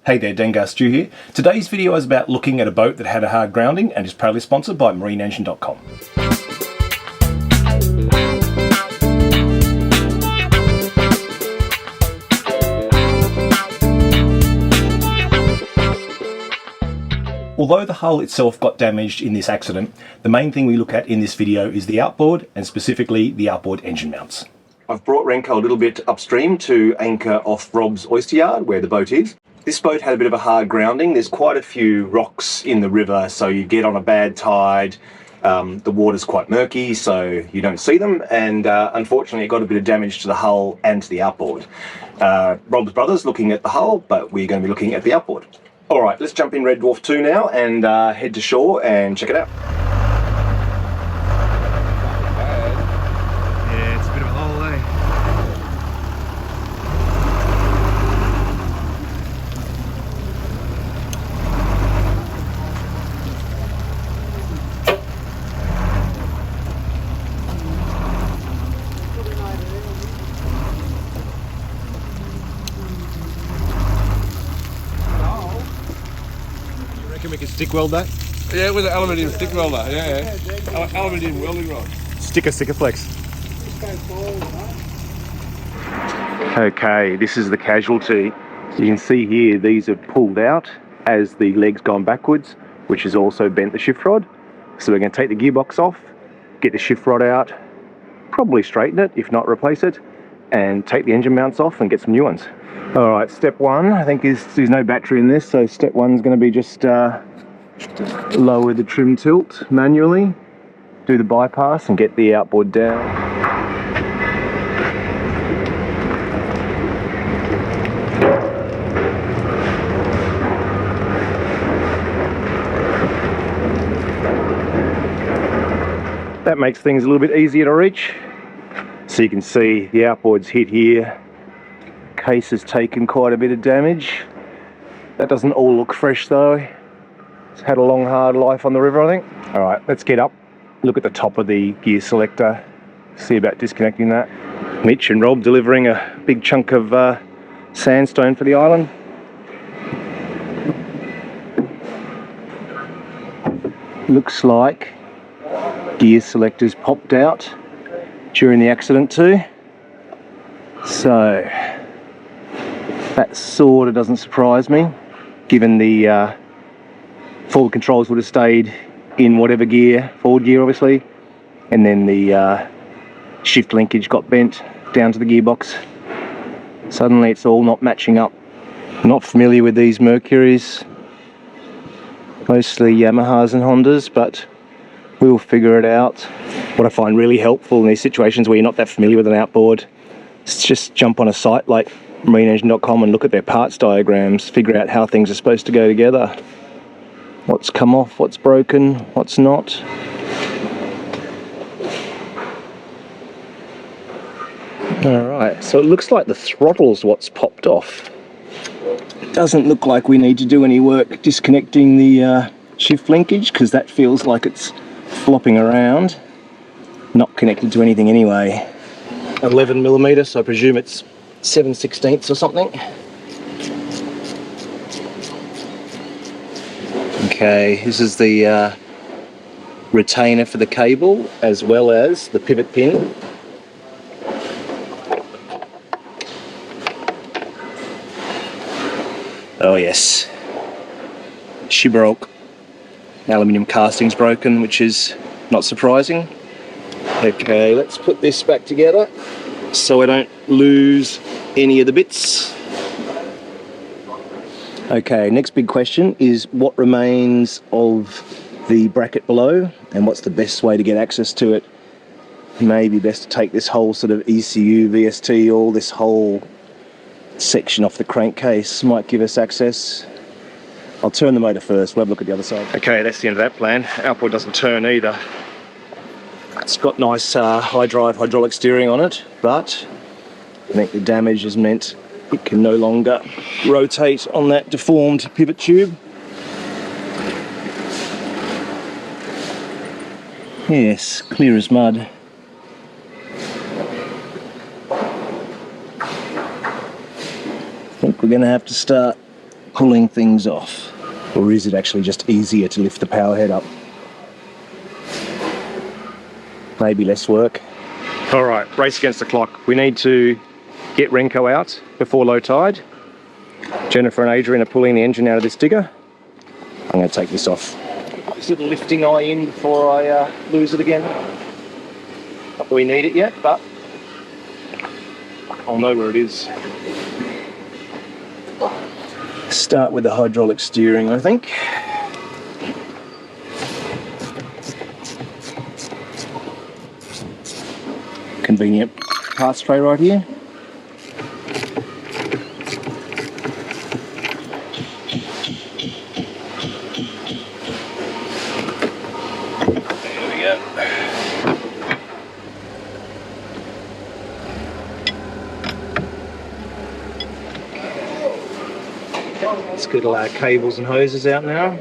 Hey there, Dengar Stu here. Today's video is about looking at a boat that had a hard grounding and is proudly sponsored by marineengine.com. Although the hull itself got damaged in this accident, the main thing we look at in this video is the outboard, and specifically the outboard engine mounts. I've brought Renko a little bit upstream to anchor off Rob's oyster yard where the boat is. This boat had a bit of a hard grounding. There's quite a few rocks in the river, so you get on a bad tide. The water's quite murky, so you don't see them, and unfortunately it got a bit of damage to the hull and to the outboard. Rob's brother's looking at the hull, but we're going to be looking at the outboard. All right, let's jump in Red Dwarf 2 now and head to shore and check it out. Yeah, it's a bit of a hole, eh? We can stick weld that? Yeah, with an aluminium stick welder, yeah. Aluminium welding rod. Sticker flex. Okay, this is the casualty. So you can see here, these are pulled out as the leg's gone backwards, which has also bent the shift rod. So we're going to take the gearbox off, get the shift rod out, probably straighten it, if not replace it, and take the engine mounts off and get some new ones. All right, step one, I think there's no battery in this, so step one's going to be just lower the trim tilt manually, do the bypass and get the outboard down. That makes things a little bit easier to reach. So you can see the outboard's hit here. Case has taken quite a bit of damage. That doesn't all look fresh though. It's had a long hard life on the river, I think. All right, let's get up, look at the top of the gear selector, see about disconnecting that. Mitch and Rob delivering a big chunk of sandstone for the island. Looks like gear selectors popped out during the accident too. So that sort of doesn't surprise me, given the forward controls would have stayed in whatever gear, forward gear obviously, and then the shift linkage got bent down to the gearbox. Suddenly it's all not matching up. I'm not familiar with these Mercuries, mostly Yamahas and Hondas, but we'll figure it out. What I find really helpful in these situations where you're not that familiar with an outboard is just jump on a site like marineengine.com and look at their parts diagrams, figure out how things are supposed to go together. What's come off, what's broken, what's not. Alright, so it looks like the throttle's what's popped off. It doesn't look like we need to do any work disconnecting the shift linkage, because that feels like it's flopping around. Not connected to anything anyway. 11mm, so I presume it's 7/16 or something. Okay, this is the retainer for the cable as well as the pivot pin. Oh yes, she broke. Aluminium casting's broken, which is not surprising. Okay, let's put this back together so I don't lose any of the bits. Okay, next big question is what remains of the bracket below and what's the best way to get access to it. Maybe best to take this whole sort of ECU, VST, all this whole section off the crankcase might give us access. I'll turn the motor first, we'll have a look at the other side. Okay, that's the end of that plan. Outboard doesn't turn either. It's got nice high drive hydraulic steering on it, but I think the damage has meant it can no longer rotate on that deformed pivot tube. Yes, clear as mud. I think we're going to have to start pulling things off? Or is it actually just easier to lift the power head up? Maybe less work. All right, race against the clock. We need to get Renko out before low tide. Jennifer and Adrian are pulling the engine out of this digger. I'm going to take this off. Put this little lifting eye in before I lose it again. Not that we need it yet, but I'll know where it is. Start with the hydraulic steering, I think. Convenient parts tray right here. There we go. Let's get all our cables and hoses out now.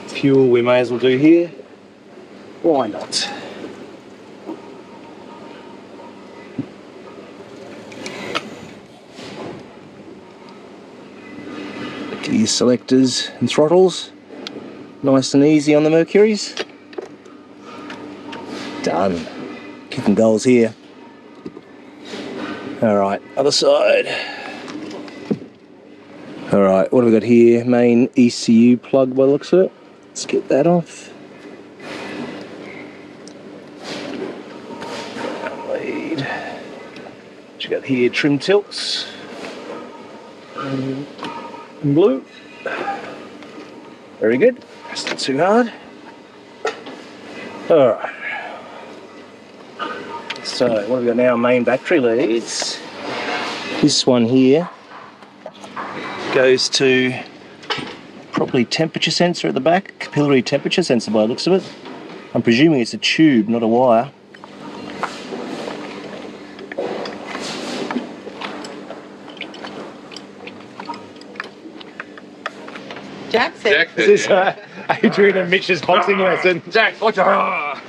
Fuel we may as well do here. Why not? Gear selectors and throttles. Nice and easy on the Mercuries. Done. Kicking goals here. Alright, other side. Alright, what have we got here? Main ECU plug by the looks of it. Let's get that off. Lead. What you got here? Trim tilts. And blue. Very good. That's not too hard. Alright. So, what have we got now? Main battery leads. This one here goes to probably temperature sensor at the back, capillary temperature sensor by the looks of it. I'm presuming it's a tube, not a wire. Jack said. This is Adrian and Mitch's boxing lesson. Jack, watch out!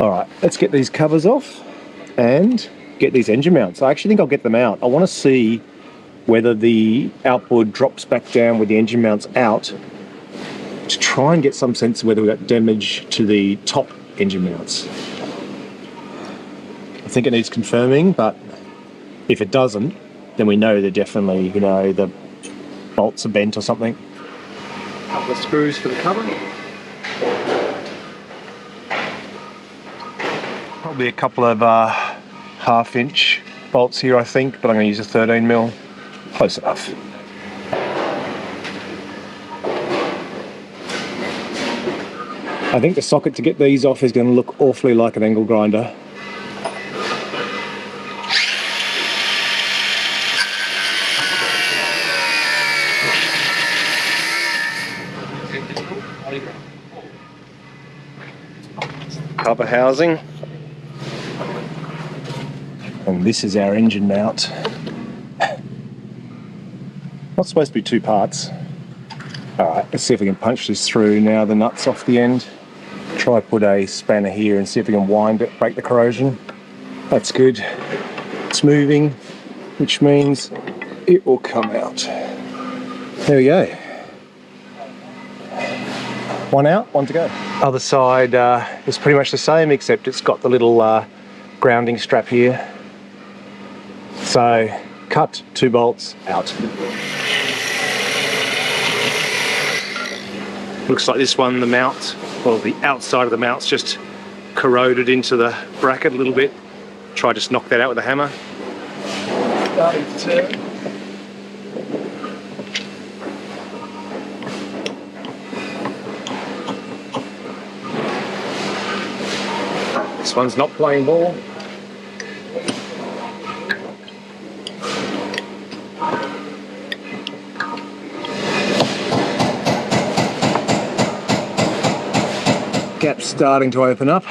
Alright, let's get these covers off and get these engine mounts. I actually think I'll get them out. I want to see whether the outboard drops back down with the engine mounts out to try and get some sense of whether we've got damage to the top engine mounts. I think it needs confirming, but if it doesn't, then we know they're definitely, you know, the bolts are bent or something. Couple of screws for the cover. Probably a couple of half-inch bolts here, I think, but I'm going to use a 13mm. Close enough. I think the socket to get these off is going to look awfully like an angle grinder. Cover housing. And this is our engine mount. Not supposed to be two parts. Alright, let's see if we can punch this through now, the nuts off the end. Try put a spanner here and see if we can wind it, break the corrosion. That's good. It's moving, which means it will come out. There we go. One out, one to go. Other side is pretty much the same, except it's got the little grounding strap here. So, cut, 2 bolts, out. Looks like this one, the mount, well, the outside of the mount's just corroded into the bracket a little bit. Try just knock that out with a hammer. Starting to turn. This one's not playing ball. Gap's starting to open up.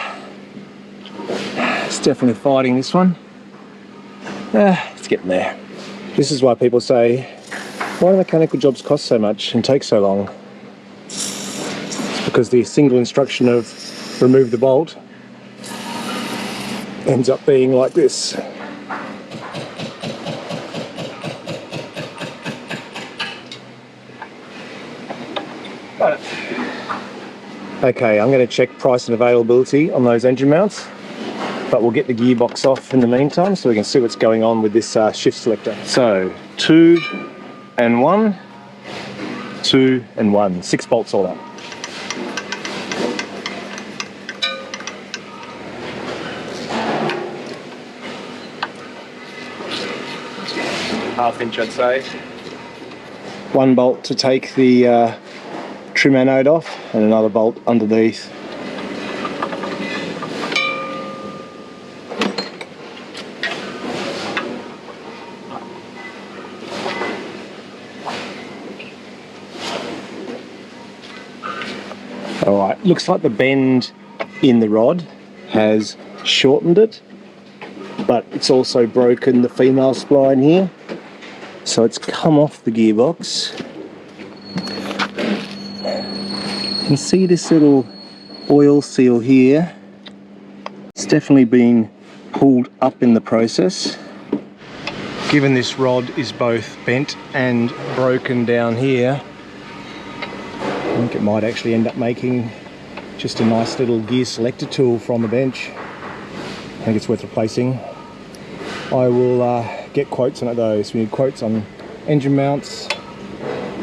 It's definitely fighting this one. It's getting there. This is why people say, why do mechanical jobs cost so much and take so long? It's because the single instruction of remove the bolt ends up being like this. Okay, I'm going to check price and availability on those engine mounts, but we'll get the gearbox off in the meantime so we can see what's going on with this shift selector. So 2 and 1, 2 and 1, 6 bolts all up. Half inch, I'd say. 1 bolt to take the trim anode off, and another bolt underneath. Alright, looks like the bend in the rod has shortened it, but it's also broken the female spline here. So it's come off the gearbox. You can see this little oil seal here. It's definitely been pulled up in the process. Given this rod is both bent and broken down here, I think it might actually end up making just a nice little gear selector tool from the bench. I think it's worth replacing. I will get quotes on it though. So we need quotes on engine mounts,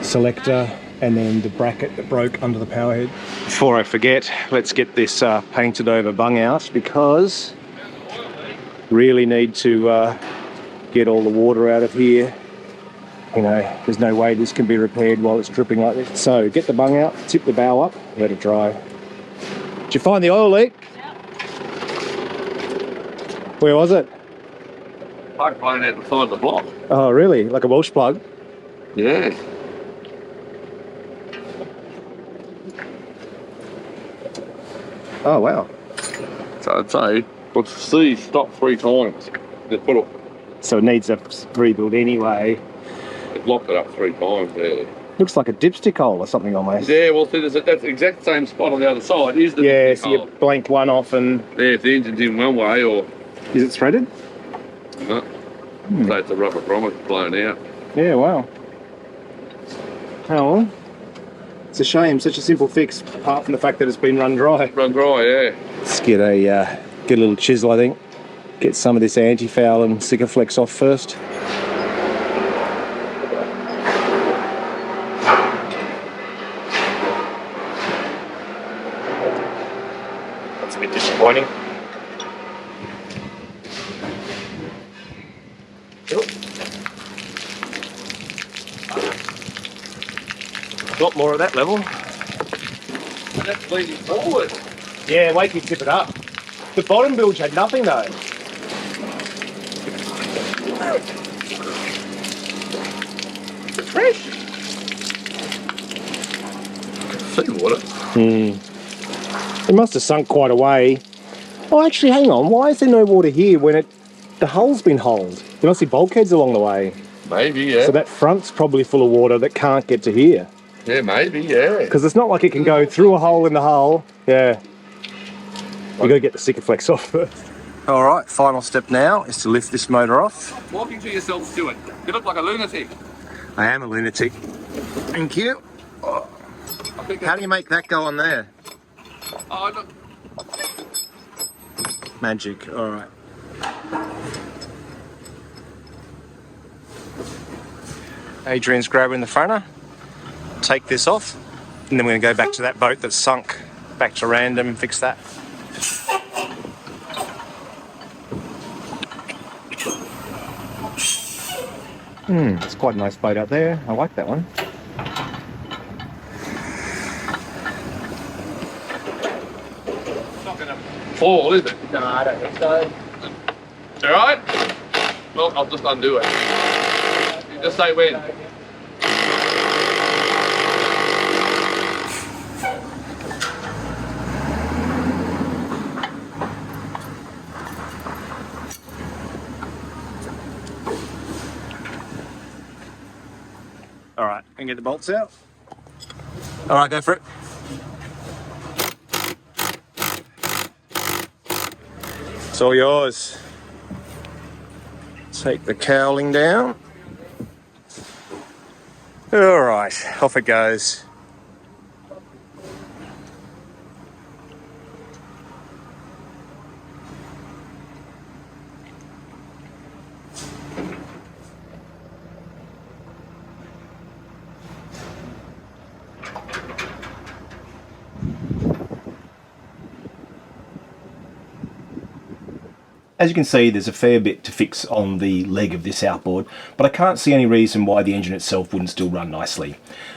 selector, and then the bracket that broke under the power head. Before I forget, let's get this painted over bung out, because really need to get all the water out of here. You know, there's no way this can be repaired while it's dripping like this. So get the bung out, tip the bow up, let it dry. Did you find the oil leak? Yeah. Where was it? Plug blown out the side of the block. Oh really? Like a Welsh plug? Yeah. Oh wow. So I'd say, but C stopped 3 times. Just put it, So it needs a rebuild anyway. it locked it up 3 times there. Looks like a dipstick hole or something almost. Yeah, well, see, that's the exact same spot on the other side. Is the Yeah, dipstick so you hole. blank one off and... Yeah, if the engine's in one way or Is it threaded? no. So it's a rubber grommet blown out. Yeah, wow. Oh well. It's a shame, such a simple fix, apart from the fact that it's been run dry. Run dry, yeah. Let's get a little chisel, I think. Get some of this anti-foul and Sikaflex off first. That's a bit disappointing. Got more of that level. That's leaning forward. Yeah, wait till you tip it up. The bottom bilge had nothing though. Fresh. See water. It must have sunk quite a way. Oh, actually, hang on. Why is there no water here when the hull's been holed? There must be bulkheads along the way. Maybe, yeah. So that front's probably full of water that can't get to here. Yeah, maybe, yeah. Because it's not like it can go through a hole in the hull. Yeah. You got to get the Sikaflex off first. All right, final step now is to lift this motor off. Walking to yourself, Stuart. You look like a lunatic. I am a lunatic. Thank you. I think How do you make that go on there? Oh, look. Magic, all right. Adrian's grabbing the fronter. Take this off, and then we're going to go back to that boat that's sunk, back to random and fix that. It's quite a nice boat out there. I like that one. It's not going to fall, is it? No, I don't think so. All right? Well, I'll just undo it. You just say when. All right, and get the bolts out. All right, go for it. It's all yours. Take the cowling down. All right, off it goes. As you can see, there's a fair bit to fix on the leg of this outboard, but I can't see any reason why the engine itself wouldn't still run nicely.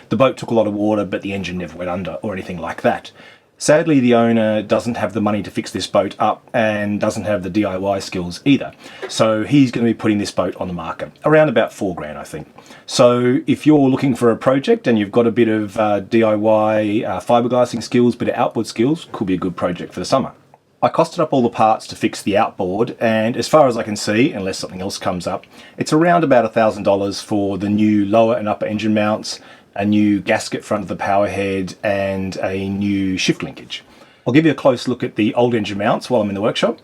The boat took a lot of water, but the engine never went under or anything like that. Sadly, the owner doesn't have the money to fix this boat up and doesn't have the DIY skills either. So he's going to be putting this boat on the market, around about $4,000, I think. So if you're looking for a project and you've got a bit of DIY fiberglassing skills, bit of outboard skills, could be a good project for the summer. I costed up all the parts to fix the outboard, and as far as I can see, unless something else comes up, it's around about $1,000 for the new lower and upper engine mounts, a new gasket front of the power head, and a new shift linkage. I'll give you a close look at the old engine mounts while I'm in the workshop.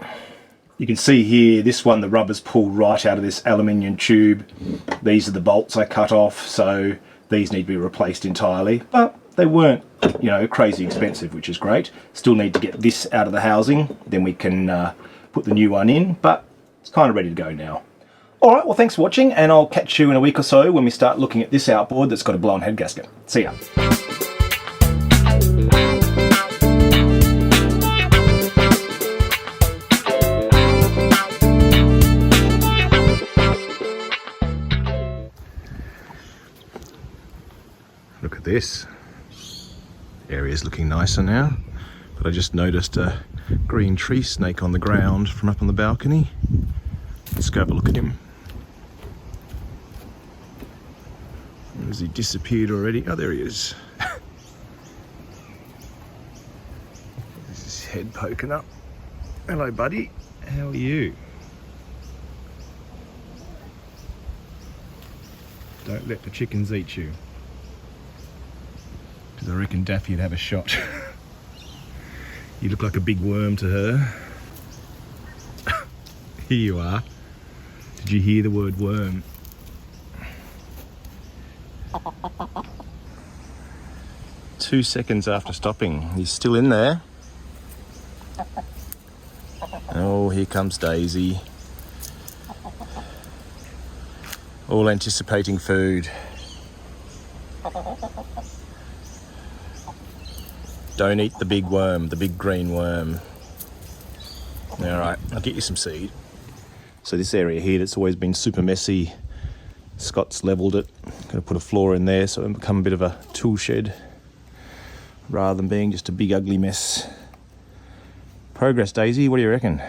You can see here, this one, the rubber's pulled right out of this aluminium tube. These are the bolts I cut off, so these need to be replaced entirely, but they weren't, you know, crazy expensive, which is great. Still need to get this out of the housing, then we can put the new one in, but it's kind of ready to go now. Alright, well thanks for watching, and I'll catch you in a week or so when we start looking at this outboard that's got a blown head gasket. See ya. Look at this. The area's looking nicer now, but I just noticed a green tree snake on the ground from up on the balcony. Let's go have a look at him. Has he disappeared already? Oh, there he is. There's his head poking up. Hello, buddy. How are you? Don't let the chickens eat you. Because I reckon Daffy'd have a shot. You look like a big worm to her. Here you are. Did you hear the word worm? Two seconds after stopping, he's still in there. Oh, here comes Daisy. All anticipating food. Don't eat the big worm, the big green worm. Alright, I'll get you some seed. So this area here that's always been super messy, Scott's levelled it. Going to put a floor in there so it'll become a bit of a tool shed rather than being just a big ugly mess. Progress, Daisy, what do you reckon?